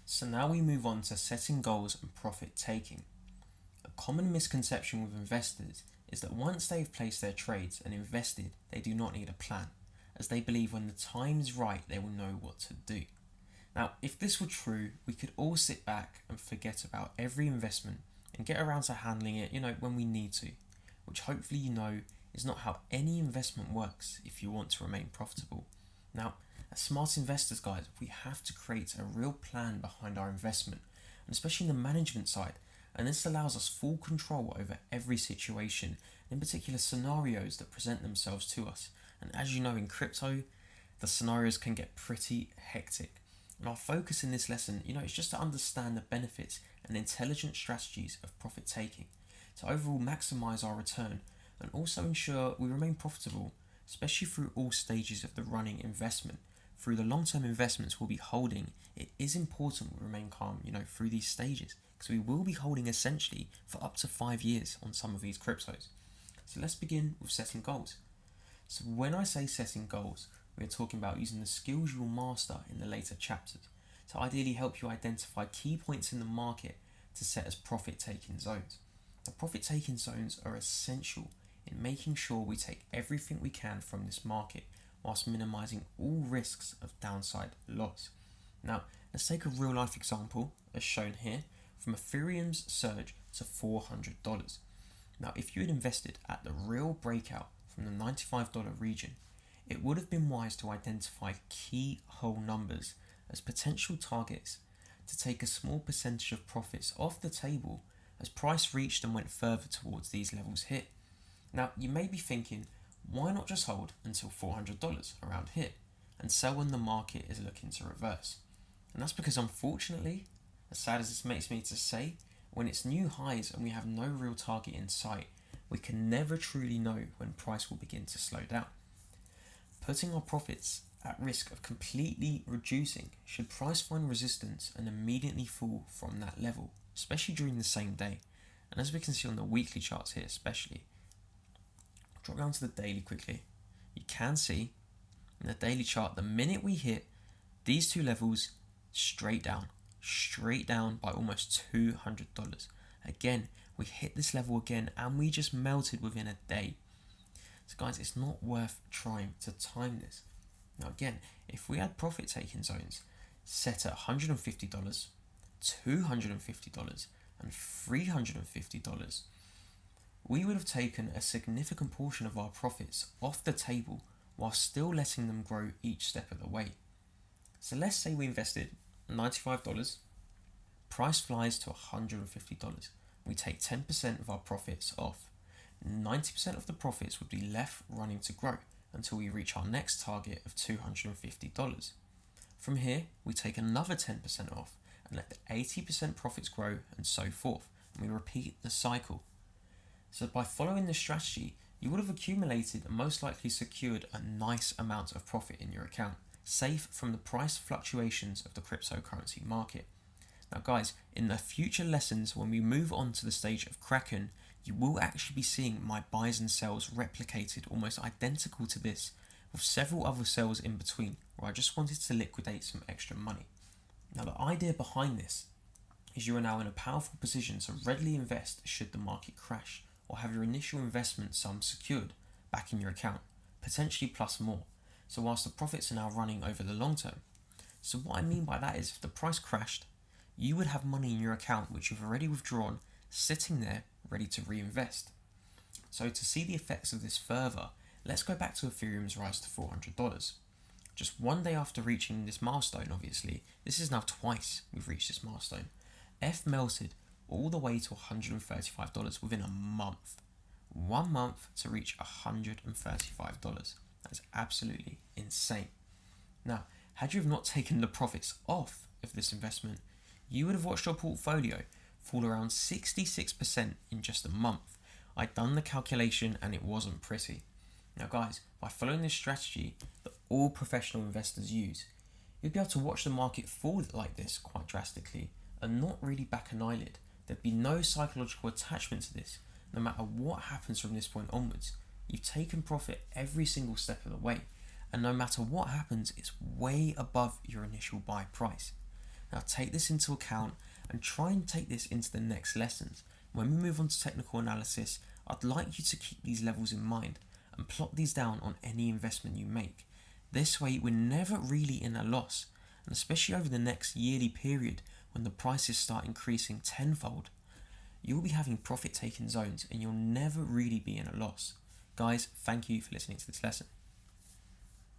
So now we move on to setting goals and profit taking. A common misconception with investors is that once they've placed their trades and invested, they do not need a plan, as they believe when the time is right they will know what to do. Now, if this were true, we could all sit back and forget about every investment and get around to handling it, when we need to, which hopefully is not how any investment works if you want to remain profitable. Now, as smart investors, guys, we have to create a real plan behind our investment, and especially in the management side. And this allows us full control over every situation, in particular scenarios that present themselves to us. And as you know, in crypto, the scenarios can get pretty hectic. And our focus in this lesson, is just to understand the benefits and intelligent strategies of profit taking to overall maximize our return and also ensure we remain profitable, especially through all stages of the running investment. Through the long-term investments we'll be holding, it is important we remain calm, through these stages, because we will be holding essentially for up to 5 years on some of these cryptos. So let's begin with setting goals. So when I say setting goals, we're talking about using the skills you will master in the later chapters to ideally help you identify key points in the market to set as profit-taking zones. The profit-taking zones are essential in making sure we take everything we can from this market whilst minimizing all risks of downside loss. Now, let's take a real life example as shown here from Ethereum's surge to $400. Now, if you had invested at the real breakout from the $95 region, it would have been wise to identify key whole numbers as potential targets to take a small percentage of profits off the table as price reached and went further towards these levels hit. Now, you may be thinking, why not just hold until $400 around here and sell when the market is looking to reverse? And that's because, unfortunately, as sad as this makes me to say, when it's new highs and we have no real target in sight, we can never truly know when price will begin to slow down, putting our profits at risk of completely reducing should price find resistance and immediately fall from that level, especially during the same day. And as we can see on the weekly charts here especially, drop down to the daily quickly, you can see in the daily chart, the minute we hit these two levels, straight down by almost $200. Again, we hit this level again and we just melted within a day. So guys, it's not worth trying to time this. Now again, if we had profit taking zones set at $150, $250 and $350, we would have taken a significant portion of our profits off the table while still letting them grow each step of the way. So let's say we invested $95, price flies to $150. We take 10% of our profits off. 90% of the profits would be left running to grow until we reach our next target of $250. From here, we take another 10% off and let the 80% profits grow and so forth, and we repeat the cycle. So by following this strategy, you would have accumulated and most likely secured a nice amount of profit in your account, safe from the price fluctuations of the cryptocurrency market. Now guys, in the future lessons when we move on to the stage of Kraken, you will actually be seeing my buys and sells replicated almost identical to this, with several other sells in between, where I just wanted to liquidate some extra money. Now the idea behind this is you are now in a powerful position to readily invest should the market crash, or have your initial investment sum secured back in your account, potentially plus more, so whilst the profits are now running over the long term. So what I mean by that is if the price crashed, you would have money in your account which you've already withdrawn, sitting there ready to reinvest. So to see the effects of this further, let's go back to Ethereum's rise to $400. Just one day after reaching this milestone, obviously, this is now twice we've reached this milestone, F melted all the way to $135 within a month. 1 month to reach $135. That is absolutely insane. Now, had you have not taken the profits off of this investment, you would have watched your portfolio fall around 66% in just a month. I'd done the calculation and it wasn't pretty. Now guys, by following this strategy that all professional investors use, you'd be able to watch the market fall like this quite drastically and not really back an eyelid. There'd be no psychological attachment to this. No matter what happens from this point onwards, you've taken profit every single step of the way, and no matter what happens, it's way above your initial buy price. Now take this into account and try and take this into the next lessons. When we move on to technical analysis, I'd like you to keep these levels in mind and plot these down on any investment you make. This way we're never really in a loss, and especially over the next yearly period when the prices start increasing tenfold, you'll be having profit taking zones and you'll never really be in a loss. Guys, thank you for listening to this lesson.